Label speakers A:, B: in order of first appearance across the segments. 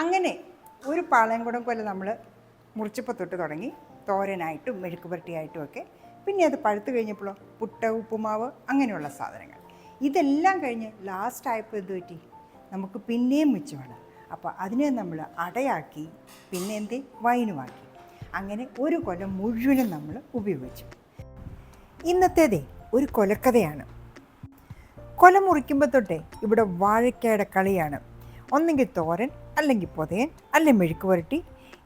A: അങ്ങനെ ഒരു പാളയംകുടം കൊല നമ്മൾ മുറിച്ചപ്പോൾ തൊട്ട് തുടങ്ങി, തോരനായിട്ടും മെഴുക്ക് പുരട്ടിയായിട്ടും ഒക്കെ. പിന്നെ അത് പഴുത്ത് കഴിഞ്ഞപ്പോഴോ പുട്ട്, ഉപ്പുമാവ്, അങ്ങനെയുള്ള സാധനങ്ങൾ. ഇതെല്ലാം കഴിഞ്ഞ് ലാസ്റ്റായപ്പോൾ എന്ത് പറ്റി? നമുക്ക് പിന്നെയും മിച്ചമാണ്. അപ്പോൾ അതിനെ നമ്മൾ അടയാക്കി, പിന്നെ വൈനുമാക്കി. അങ്ങനെ ഒരു കൊല മുഴുവനും നമ്മൾ ഉപയോഗിച്ചു. ഇന്നത്തേതേ ഒരു കൊലക്കഥയാണ്. കൊല മുറിക്കുമ്പോൾ തൊട്ടേ ഇവിടെ വാഴയ്ക്കയുടെ കളിയാണ്. ഒന്നെങ്കിൽ തോരൻ, അല്ലെങ്കിൽ പൊതയൻ, അല്ലെങ്കിൽ മെഴുക്ക് പുരട്ടി.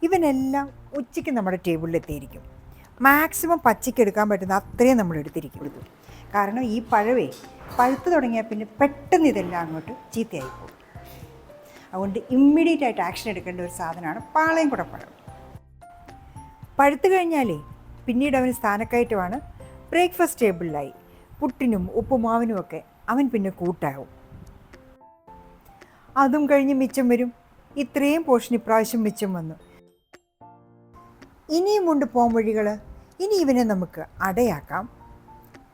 A: ഇവനെല്ലാം ഉച്ചയ്ക്ക് നമ്മുടെ ടേബിളിലെത്തിയിരിക്കും. മാക്സിമം പച്ചയ്ക്ക് എടുക്കാൻ പറ്റുന്ന അത്രയും നമ്മൾ എടുത്തിരിക്കും. കാരണം ഈ പഴവേ പഴുത്ത് തുടങ്ങിയാൽ പിന്നെ പെട്ടെന്ന് ഇതെല്ലാം അങ്ങോട്ട് ചീത്തയായി പോകും. അതുകൊണ്ട് ഇമ്മീഡിയറ്റ് ആയിട്ട് ആക്ഷൻ എടുക്കേണ്ട ഒരു സാധനമാണ് പാളയംകുടപ്പഴം. പഴുത്ത് കഴിഞ്ഞാലേ പിന്നീട് അവന് സ്ഥാനക്കയറ്റമാണ്. ബ്രേക്ക്ഫാസ്റ്റ് ടേബിളിലായി പുട്ടിനും ഉപ്പുമാവിനുമൊക്കെ അവൻ പിന്നെ കൂട്ടാവും. അതും കഴിഞ്ഞ് മിച്ചം വരും. ഇത്രയും പോർഷൻ ഇപ്രാവശ്യം മിച്ചം വന്നു. ഇനിയും ഉണ്ട് പോം വഴികൾ. ഇനി ഇവനെ നമുക്ക് അടയാക്കാം.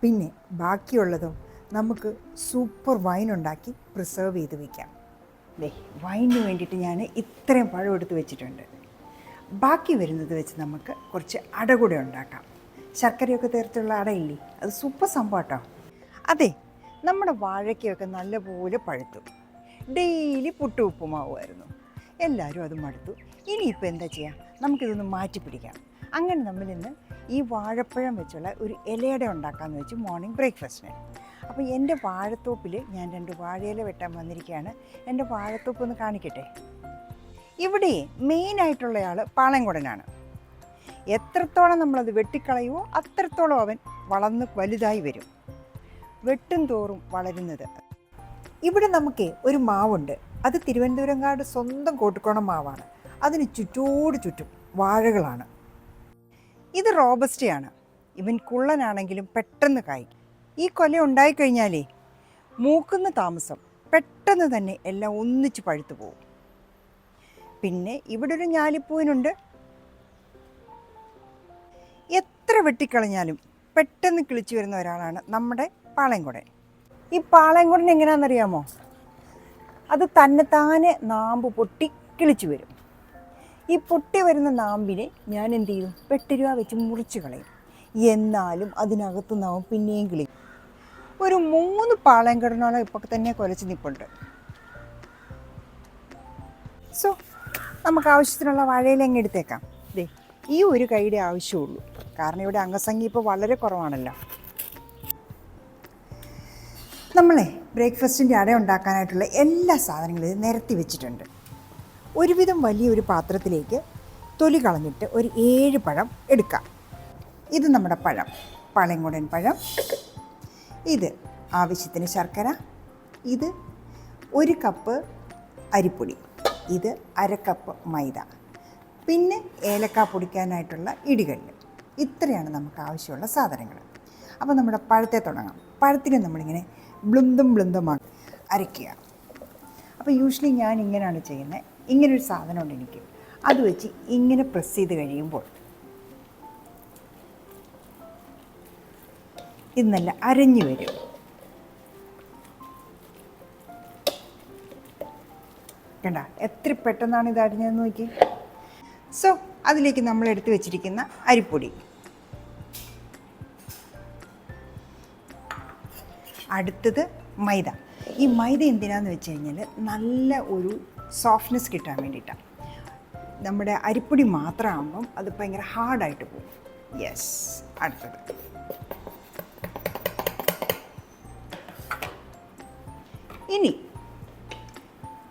A: പിന്നെ ബാക്കിയുള്ളതോ നമുക്ക് സൂപ്പർ വൈൻ ഉണ്ടാക്കി പ്രിസർവ് ചെയ്ത് വയ്ക്കാം. വൈനിന് വേണ്ടിയിട്ട് ഞാൻ ഇത്രയും പഴം എടുത്ത് വെച്ചിട്ടുണ്ട്. ബാക്കി വരുന്നത് വെച്ച് നമുക്ക് കുറച്ച് അട കൂടെ ഉണ്ടാക്കാം. ശർക്കരയൊക്കെ ചേർത്തുള്ള അടയില്ലേ, അത് സൂപ്പർ സംഭവം കേട്ടോ. അതെ, നമ്മുടെ വാഴയ്ക്കൊക്കെ നല്ലപോലെ പഴുത്തു. ഡെയിലി പുട്ട് ഉപ്പുമാവുമായിരുന്നു. എല്ലാവരും അത് മടുത്തു. ഇനിയിപ്പോൾ എന്താ ചെയ്യുക? നമുക്കിതൊന്ന് മാറ്റി പിടിക്കാം. അങ്ങനെ നമ്മളിന്ന് ഈ വാഴപ്പഴം വെച്ചുള്ള ഒരു ഇലയട ഉണ്ടാക്കാമെന്ന് വെച്ച് മോർണിംഗ് ബ്രേക്ക്ഫാസ്റ്റിന്. അപ്പോൾ എൻ്റെ വാഴത്തോപ്പിൽ ഞാൻ 2 വാഴയില വെട്ടാൻ വന്നിരിക്കുകയാണ്. എൻ്റെ വാഴത്തോപ്പ് ഒന്ന് കാണിക്കട്ടെ. ഇവിടെ മെയിനായിട്ടുള്ളയാൾ പാളയംകുടനാണ്. എത്രത്തോളം നമ്മളത് വെട്ടിക്കളയുമോ അത്രത്തോളം അവൻ വളർന്ന് വലുതായി വരും. വെട്ടും തോറും വളരുന്നത്. ഇവിടെ നമുക്ക് ഒരു മാവുണ്ട്. അത് തിരുവനന്തപുരംകാരുടെ സ്വന്തം കോട്ടുകോണം മാവാണ്. അതിന് ചുറ്റും വാഴകളാണ്. ഇത് റോബസ്റ്റയാണ്. ഇവൻ കുള്ളനാണെങ്കിലും പെട്ടെന്ന് കായ്ക്കും. ഈ കൊല ഉണ്ടായിക്കഴിഞ്ഞാലേ മൂക്കുന്ന താമസം, പെട്ടെന്ന് തന്നെ എല്ലാം ഒന്നിച്ച് പഴുത്തു പോകും. പിന്നെ ഇവിടെ ഒരു ഞാലിപ്പൂവിനുണ്ട്. എത്ര വെട്ടിക്കളഞ്ഞാലും പെട്ടെന്ന് കിളിച്ചു വരുന്ന ഒരാളാണ് നമ്മുടെ പാളയംകുടൻ. ഈ പാളയംകുടൻ എങ്ങനെയാണെന്നറിയാമോ? അത് തന്നെത്താനെ നാമ്പ് പൊട്ടി കിളിച്ചു വരും. ഈ പൊട്ടി വരുന്ന നാമ്പിനെ ഞാൻ എന്ത് ചെയ്യും? 8 രൂപ വെച്ച് മുറിച്ച് കളയും. എന്നാലും അതിനകത്ത് നാം പിന്നെയും കിളിക്കും. ഒരു 3 പാളയംകുടനോളം ഇപ്പോൾ തന്നെ കുലച്ച് നിൽപ്പുണ്ട്. സോ നമുക്ക് ആവശ്യത്തിനുള്ള വാഴയില അങ്ങ് എടുത്തേക്കാം. ഈ ഒരു കൈയുടെ ആവശ്യമുള്ളൂ. കാരണം ഇവിടെ അംഗസംഖ്യ ഇപ്പോൾ വളരെ കുറവാണല്ലോ. നമ്മളെ ബ്രേക്ക്ഫാസ്റ്റിൻ്റെ അട ഉണ്ടാക്കാനായിട്ടുള്ള എല്ലാ സാധനങ്ങളും നിരത്തി വെച്ചിട്ടുണ്ട്. ഒരുവിധം വലിയൊരു പാത്രത്തിലേക്ക് തൊലി കളഞ്ഞിട്ട് ഒരു 7 പഴം എടുക്കാം. ഇത് നമ്മുടെ പഴം, പാളയംകുടൻ പഴം. ഇത് ആവശ്യത്തിന് ശർക്കര. ഇത് 1 കപ്പ് അരിപ്പൊടി. ഇത് 1/2 കപ്പ് മൈദ. പിന്നെ ഏലക്ക പൊടിക്കാനായിട്ടുള്ള ഇടികല്ല്. ഇത്രയാണ് നമുക്ക് ആവശ്യമുള്ള സാധനങ്ങൾ. അപ്പോൾ നമ്മുടെ പഴത്തെ തുടങ്ങാം. പഴത്തിന് നമ്മളിങ്ങനെ ബ്ലുന്തുമാണ് അരയ്ക്കുക. അപ്പോൾ യൂഷ്വലി ഞാൻ ഇങ്ങനെയാണ് ചെയ്യുന്നത്. ഇങ്ങനൊരു സാധനമുണ്ട് എനിക്ക്. അത് വെച്ച് ഇങ്ങനെ പ്രസ് ചെയ്ത് കഴിയുമ്പോൾ ഇത് നല്ല അരഞ്ഞു വരും. കണ്ട എത്ര പെട്ടെന്നാണ് ഇത് അരിഞ്ഞതെന്ന് നോക്കി. സോ അതിലേക്ക് നമ്മൾ എടുത്ത് വെച്ചിരിക്കുന്ന അരിപ്പൊടി, അടുത്തത് മൈദ. ഈ മൈദ എന്തിനാന്ന് വെച്ച് കഴിഞ്ഞാൽ നല്ല ഒരു സോഫ്റ്റ്നെസ് കിട്ടാൻ വേണ്ടിയിട്ടാണ്. നമ്മുടെ അരിപ്പൊടി മാത്രമാകുമ്പം അത് ഭയങ്കര ഹാർഡായിട്ട് പോകും. യെസ്. അടുത്തത് ഇനി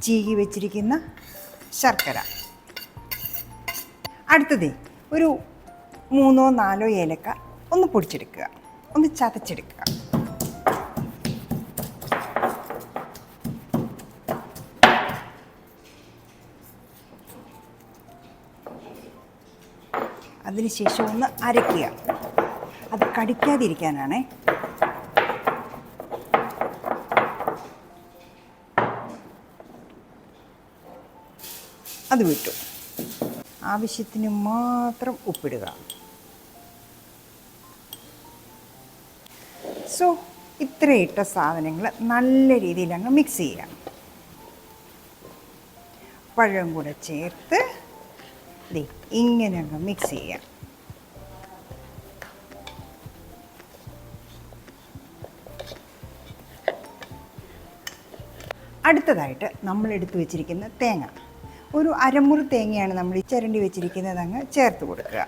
A: ചീകി വെച്ചിരിക്കുന്ന ശർക്കര. അടുത്തത് ഒരു 3-4 ഏലക്ക ഒന്ന് പൊടിച്ചെടുക്കുക, ഒന്ന് ചതച്ചെടുക്കുക. അതിനുശേഷം ഒന്ന് അരയ്ക്കുക. അത് കടിക്കാതിരിക്കാനാണേ. അത് വിട്ടു. ആവശ്യത്തിന് മാത്രം ഉപ്പിടുക. സോ ഇത്രയിട്ട സാധനങ്ങൾ നല്ല രീതിയിൽ അങ്ങ് മിക്സ് ചെയ്യുക. പഴം കൂടെ ചേർത്ത് ദേ ഇങ്ങനെ അങ്ങ് മിക്സ് ചെയ്യാം. അടുത്തതായിട്ട് നമ്മൾ എടുത്തു വെച്ചിരിക്കുന്ന തേങ്ങ, ഒരു അരമുറി തേങ്ങയാണ് നമ്മൾ ഈ ചിരണ്ടി വെച്ചിരിക്കുന്നത്, അങ്ങ് ചേർത്ത് കൊടുക്കുക.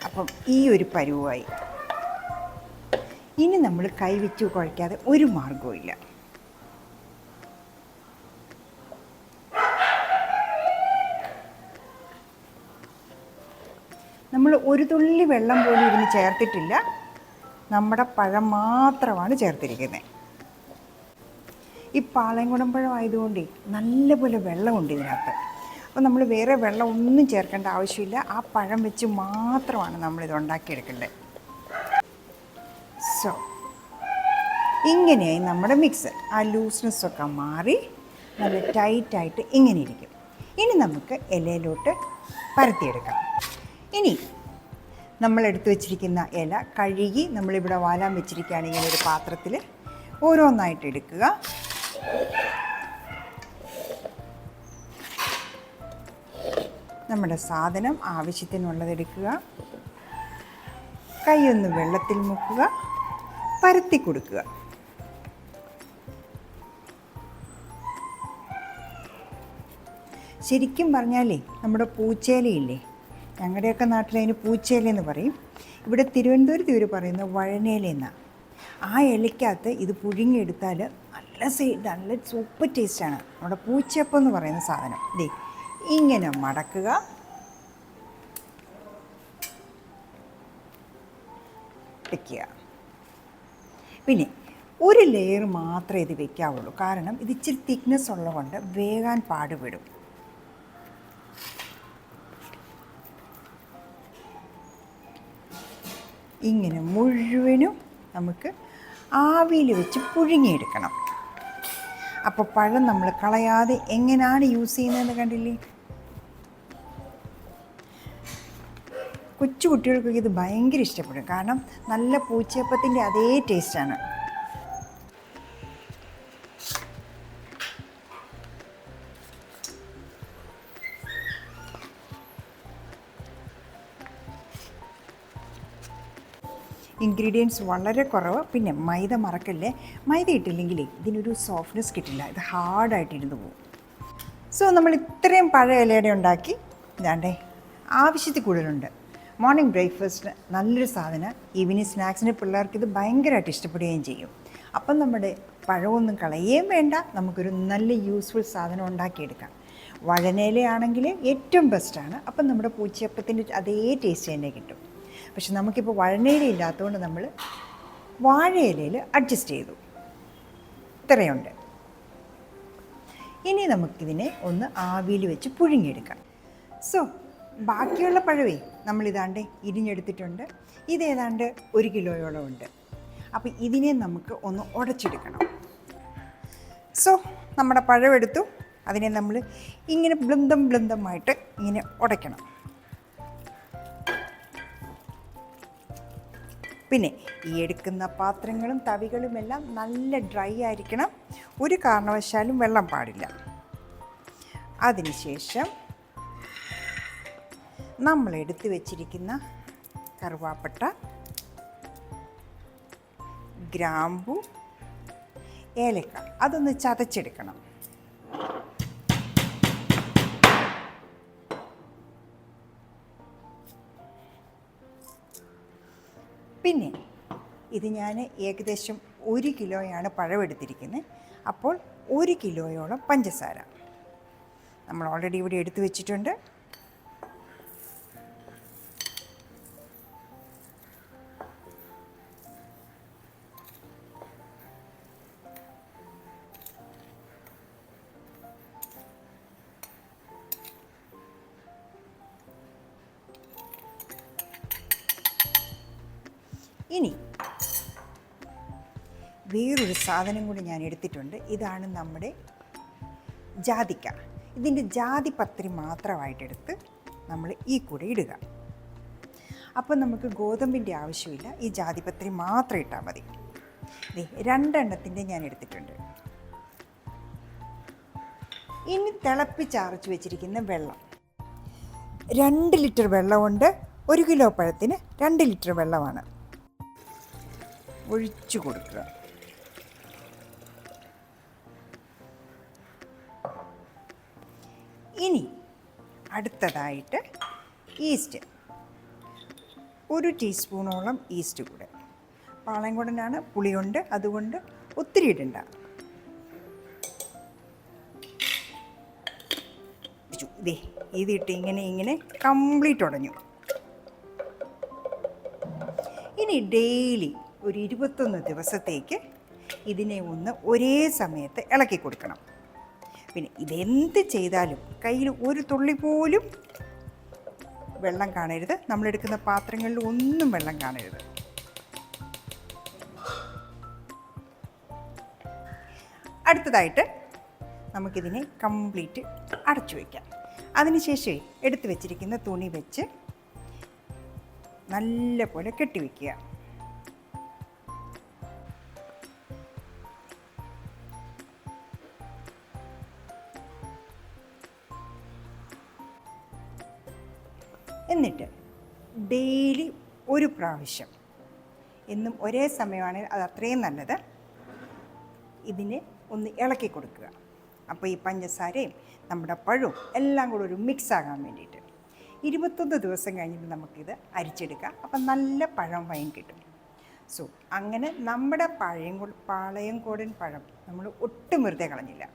A: അപ്പം ഈ ഒരു പരുവായി. ഇനി നമ്മൾ കൈവച്ച് കുഴയ്ക്കാതെ ഒരു മാർഗവും ഇല്ല. നമ്മൾ ഒരു തുള്ളി വെള്ളം പോലും ഇതിന് ചേർത്തിട്ടില്ല, നമ്മുടെ പഴം മാത്രമാണ് ചേർത്തിരിക്കുന്നത്. ഈ പാളയംകുടം പഴം ആയതുകൊണ്ട് നല്ലപോലെ വെള്ളമുണ്ട് ഇതിനകത്ത്. അപ്പോൾ നമ്മൾ വേറെ വെള്ളം ഒന്നും ചേർക്കേണ്ട ആവശ്യമില്ല, ആ പഴം വെച്ച് മാത്രമാണ് നമ്മളിത് ഉണ്ടാക്കിയെടുക്കേണ്ടത്. സോ ഇങ്ങനെയായി നമ്മുടെ മിക്സ്. ആ ലൂസ്നെസ്സൊക്കെ മാറി നല്ല ടൈറ്റായിട്ട് ഇങ്ങനെ ഇരിക്കും. ഇനി നമുക്ക് ഇലയിലോട്ട് പരത്തിയെടുക്കാം. ഇനി നമ്മൾ എടുത്തു വെച്ചിരിക്കുന്ന ഇല കഴുകി നമ്മളിവിടെ വാലാൻ വെച്ചിരിക്കുകയാണ്. ഇങ്ങനെ ഒരു പാത്രത്തിൽ ഓരോന്നായിട്ട് എടുക്കുക. നമ്മുടെ സാധനം ആവശ്യത്തിനുള്ളത് എടുക്കുക, കൈയൊന്ന് വെള്ളത്തിൽ മുക്കുക, പരത്തി കൊടുക്കുക. ശരിക്കും പറഞ്ഞാലേ നമ്മുടെ പൂച്ചേലയില്ലേ, ഞങ്ങളുടെയൊക്കെ നാട്ടിൽ അതിന് പൂച്ചേലെന്ന് പറയും, ഇവിടെ തിരുവനന്തപുരത്ത് ഇവർ പറയുന്നത് വഴനേലെന്നാണ്. ആ ഇലയ്ക്കകത്ത് ഇത് പുഴുങ്ങിയെടുത്താൽ നല്ല സൂപ്പർ ടേസ്റ്റാണ്. നമ്മുടെ പൂച്ചപ്പം എന്ന് പറയുന്ന സാധനം ദേ ഇങ്ങനെ മടക്കുക, വയ്ക്കുക. പിന്നെ ഒരു ലെയർ മാത്രമേ ഇത് വയ്ക്കാവുള്ളൂ, കാരണം ഇത് ഇച്ചിരി തിക്നെസ് ഉള്ളതുകൊണ്ട് വേകാൻ പാടുപെടും. ഇങ്ങനെ മുഴുവനും നമുക്ക് ആവിയിൽ വെച്ച് പുഴുങ്ങിയെടുക്കണം. അപ്പോൾ പഴം നമ്മൾ കളയാതെ എങ്ങനെയാണ് യൂസ് ചെയ്യുന്നതെന്ന് കണ്ടില്ലേ? കൊച്ചു കുട്ടികൾക്കൊക്കെ ഇത് ഭയങ്കര ഇഷ്ടപ്പെടും, കാരണം നല്ല പൂച്ചയപ്പത്തിൻ്റെ അതേ ടേസ്റ്റാണ്. ഇൻഗ്രീഡിയൻസ് വളരെ കുറവ്. പിന്നെ മൈദ മറക്കല്ലേ, മൈദ ഇട്ടില്ലെങ്കിലേ ഇതിനൊരു സോഫ്റ്റ്നെസ് കിട്ടില്ല, ഇത് ഹാർഡായിട്ടിരുന്ന് പോകും. സോ നമ്മൾ ഇത്രയും പഴ ഇലയുടെ ഉണ്ടാക്കി. ഇതാണ്ടേ ആവശ്യത്തിൽ കൂടുതലുണ്ട്. മോർണിംഗ് ബ്രേക്ക്ഫാസ്റ്റിന് നല്ലൊരു സാധനം, ഈവനിങ് സ്നാക്സിന് പിള്ളേർക്ക് ഇത് ഭയങ്കരമായിട്ട് ഇഷ്ടപ്പെടുകയും ചെയ്യും. അപ്പം നമ്മുടെ പഴമൊന്നും കളയുകയും വേണ്ട, നമുക്കൊരു നല്ല യൂസ്ഫുൾ സാധനം ഉണ്ടാക്കിയെടുക്കാം. വഴനയിലയാണെങ്കിൽ ഏറ്റവും ബെസ്റ്റാണ്. അപ്പം നമ്മുടെ പൂച്ചയപ്പത്തിൻ്റെ അതേ ടേസ്റ്റ് തന്നെ കിട്ടും. പക്ഷെ നമുക്കിപ്പോൾ വഴനയില ഇല്ലാത്തതുകൊണ്ട് നമ്മൾ വാഴയിലയിൽ അഡ്ജസ്റ്റ് ചെയ്തു. ഇത്രയുണ്ട്. ഇനി നമുക്കിതിനെ ഒന്ന് ആവിയിൽ വെച്ച് പുഴുങ്ങിയെടുക്കാം. സോ ബാക്കിയുള്ള പഴവേ നമ്മളിതാണ്ട് ഇരിഞ്ഞെടുത്തിട്ടുണ്ട്. ഇതേതാണ്ട് 1 കിലോയോളം ഉണ്ട്. അപ്പോൾ ഇതിനെ നമുക്ക് ഒന്ന് ഉടച്ചെടുക്കണം. സോ നമ്മുടെ പഴമെടുത്തു, അതിനെ നമ്മൾ ഇങ്ങനെ ബ്ലന്തമായിട്ട് ഇങ്ങനെ ഉടയ്ക്കണം. പിന്നെ ഈ എടുക്കുന്ന പാത്രങ്ങളും തവികളുമെല്ലാം നല്ല ഡ്രൈ ആയിരിക്കണം, ഒരു കാരണവശാലും വെള്ളം പാടില്ല. അതിനുശേഷം നമ്മൾ എടുത്തു വച്ചിരിക്കുന്ന കറുവാപ്പട്ട, ഗ്രാമ്പു, ഏലക്ക അതൊന്ന് ചതച്ചെടുക്കണം. പിന്നെ ഇത് ഞാൻ ഏകദേശം 1 കിലോയാണ് പഴമെടുത്തിരിക്കുന്നത്. അപ്പോൾ 1 കിലോയോളം പഞ്ചസാര നമ്മൾ ഓൾറെഡി ഇവിടെ എടുത്തു വെച്ചിട്ടുണ്ട്. ഇനി വേറൊരു സാധനം കൂടി ഞാൻ എടുത്തിട്ടുണ്ട്. ഇതാണ് നമ്മുടെ ജാതിക്ക. ഇതിൻ്റെ ജാതിപത്രി മാത്രമായിട്ടെടുത്ത് നമ്മൾ ഈ കൂടെ ഇടുക. അപ്പം നമുക്ക് ഗോതമ്പിൻ്റെ ആവശ്യമില്ല, ഈ ജാതിപത്രി മാത്രം ഇട്ടാൽ മതി. ദേ 2 എണ്ണത്തിൻ്റെ ഞാൻ എടുത്തിട്ടുണ്ട്. ഇനി തിളപ്പിച്ചാറച്ച് വെച്ചിരിക്കുന്ന വെള്ളം, 2 ലിറ്റർ വെള്ളമുണ്ട്. 1 കിലോ പഴത്തിന് 2 ലിറ്റർ വെള്ളമാണ്. ഒഴിച്ചു കൊടുക്കുക. ഇനി അടുത്തതായിട്ട് ഈസ്റ്റ്, 1 ടീസ്പൂണോളം ഈസ്റ്റ് കൂടെ. പാളയംകുടനാണ്, പുളിയുണ്ട്, അതുകൊണ്ട് ഒത്തിരി ഇടണ്ട. ഇതേ ഇതിട്ട് ഇങ്ങനെ കംപ്ലീറ്റ് ഉടഞ്ഞു. ഇനി ഡെയിലി ഒരു 21 ദിവസത്തേക്ക് ഇതിനെ ഒന്ന് ഒരേ സമയത്ത് ഇളക്കി കൊടുക്കണം. പിന്നെ ഇതെന്ത് ചെയ്താലും കയ്യിൽ ഒരു തുള്ളി പോലും വെള്ളം കാണരുത്. നമ്മളെടുക്കുന്ന പാത്രങ്ങളിൽ ഒന്നും വെള്ളം കാണരുത്. അടുത്തതായിട്ട് നമുക്കിതിനെ കംപ്ലീറ്റ് അടച്ചു വയ്ക്കാം. അതിനുശേഷം എടുത്തു വെച്ചിരിക്കുന്ന തുണി വെച്ച് നല്ല പോലെ കെട്ടിവെക്കുക. എന്നിട്ട് ഡെയിലി ഒരു പ്രാവശ്യം, എന്നും ഒരേ സമയമാണെങ്കിൽ അത് അത്രയും നല്ലത്, ഇതിനെ ഒന്ന് ഇളക്കി കൊടുക്കുക. അപ്പോൾ ഈ പഞ്ചസാരയും നമ്മുടെ പഴവും എല്ലാം കൂടെ ഒരു മിക്സ് ആകാൻ വേണ്ടിയിട്ട് 21 ദിവസം കഴിഞ്ഞിട്ട് നമുക്കിത് അരിച്ചെടുക്കാം. അപ്പം നല്ല പഴം വൈൻ കിട്ടും. സോ അങ്ങനെ നമ്മുടെ പാളയംകോടൻ പഴം നമ്മൾ ഒട്ടും വെറുതെ കളഞ്ഞില്ല.